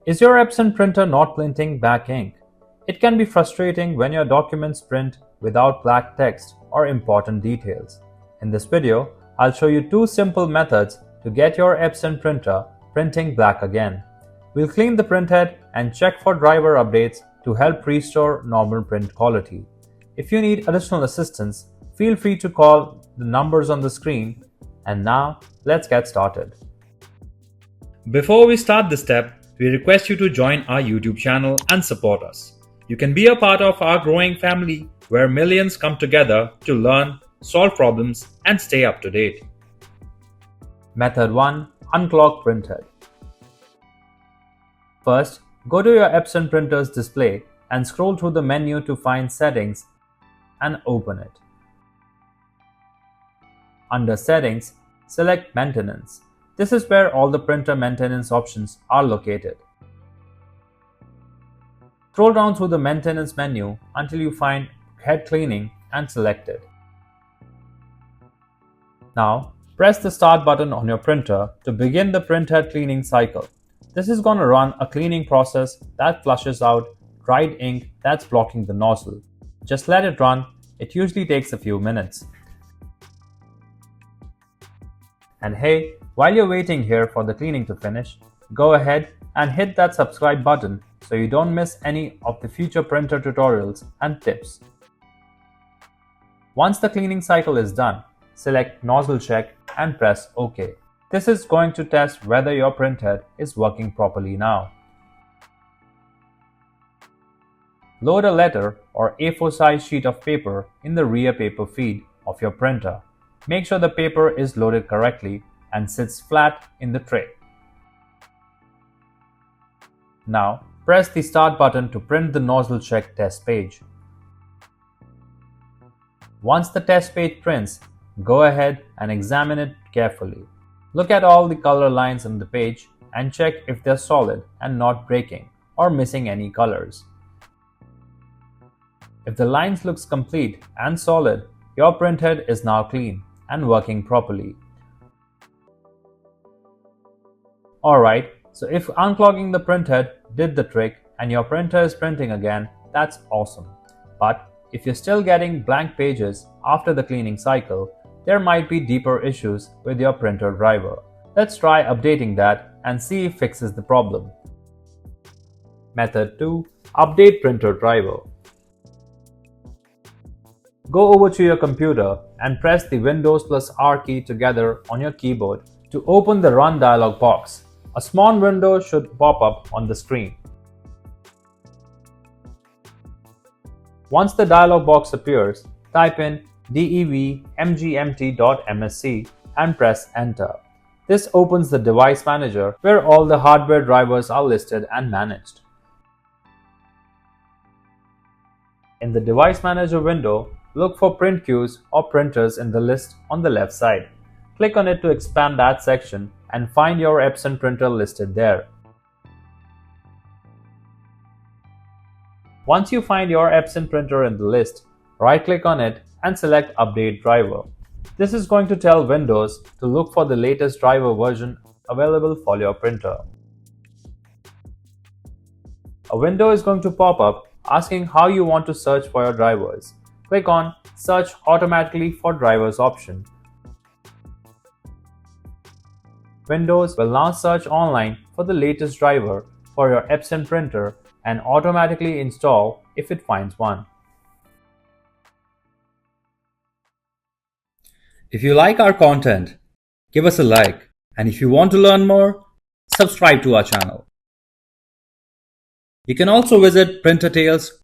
Is your Epson printer not printing black ink? It can be frustrating when your documents print without black text or important details. In this video, I'll show you two simple methods to get your Epson printer printing black again. We'll clean the printhead and check for driver updates to help restore normal print quality. If you need additional assistance, feel free to call the numbers on the screen. And now, let's get started. Before we start this step, we request you to join our YouTube channel and support us. You can be a part of our growing family where millions come together to learn, solve problems, and stay up to date. Method 1. Unclog printhead. First, go to your Epson printer's display and scroll through the menu to find Settings and open it. Under Settings, select Maintenance. This is where all the printer maintenance options are located. Scroll down through the Maintenance menu until you find Head Cleaning and select it. Now, press the Start button on your printer to begin the printhead cleaning cycle. This is going to run a cleaning process that flushes out dried ink that's blocking the nozzle. Just let it run. It usually takes a few minutes. And hey, while you're waiting here for the cleaning to finish, go ahead and hit that subscribe button so you don't miss any of the future printer tutorials and tips. Once the cleaning cycle is done, select Nozzle Check and press OK. This is going to test whether your printhead is working properly now. Load a letter or A4 size sheet of paper in the rear paper feed of your printer. Make sure the paper is loaded correctly and sits flat in the tray. Now, press the Start button to print the Nozzle Check test page. Once the test page prints, go ahead and examine it carefully. Look at all the color lines on the page and check if they're solid and not breaking or missing any colors. If the lines looks complete and solid, your printhead is now clean and working properly. Alright, so if unclogging the printhead did the trick and your printer is printing again, that's awesome. But if you're still getting blank pages after the cleaning cycle, there might be deeper issues with your printer driver. Let's try updating that and see if it fixes the problem. Method 2. Update printer driver. Go over to your computer and press the Windows plus R key together on your keyboard to open the Run dialog box. A small window should pop up on the screen. Once the dialog box appears, type in devmgmt.msc and press Enter. This opens the Device Manager where all the hardware drivers are listed and managed. In the Device Manager window, look for print queues or printers in the list on the left side. Click on it to expand that section and find your Epson printer listed there. Once you find your Epson printer in the list, right-click on it and select Update Driver. This is going to tell Windows to look for the latest driver version available for your printer. A window is going to pop up asking how you want to search for your drivers. Click on Search Automatically for Drivers option. Windows will now search online for the latest driver for your Epson printer and automatically install if it finds one. If you like our content, give us a like, and if you want to learn more, subscribe to our channel. You can also visit Printer Tales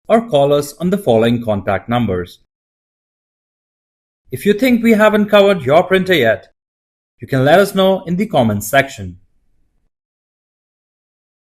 or call us on the following contact numbers. If you think we haven't covered your printer yet, you can let us know in the comments section.